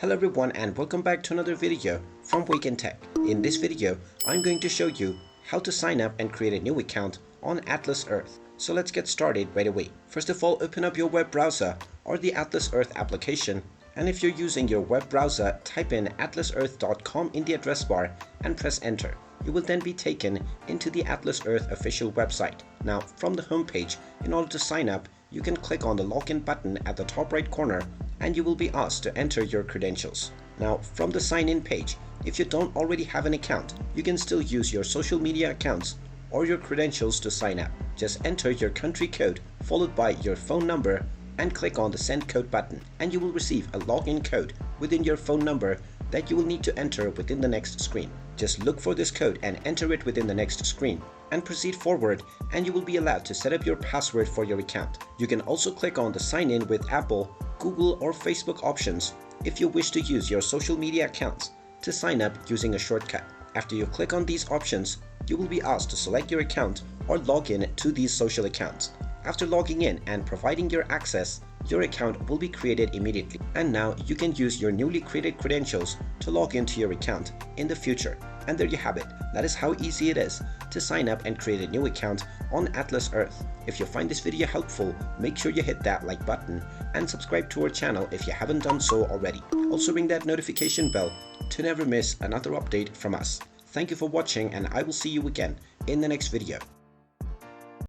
Hello everyone and welcome back to another video from Wake&Tech. In this video, I'm going to show you how to sign up and create a new account on Atlas Earth. So let's get started right away. First of all, open up your web browser or the Atlas Earth application. And if you're using your web browser, type in atlasearth.com in the address bar and press enter. You will then be taken into the Atlas Earth official website. Now, from the home page, in order to sign up, you can click on the login button at the top right corner and you will be asked to enter your credentials. Now, from the sign in page, if you don't already have an account, you can still use your social media accounts or your credentials to sign up. Just enter your country code followed by your phone number and click on the send code button and you will receive a login code within your phone number that you will need to enter within the next screen. Just look for this code and enter it within the next screen and proceed forward and you will be allowed to set up your password for your account. You can also click on the sign in with Apple, Google or Facebook options if you wish to use your social media accounts to sign up using a shortcut. After you click on these options, you will be asked to select your account or log in to these social accounts. After logging in and providing your access, your account will be created immediately. And now you can use your newly created credentials to log into your account in the future. And there you have it. That is how easy it is to sign up and create a new account on Atlas Earth. If you find this video helpful, make sure you hit that like button and subscribe to our channel if you haven't done so already. Also ring that notification bell to never miss another update from us. Thank you for watching and I will see you again in the next video.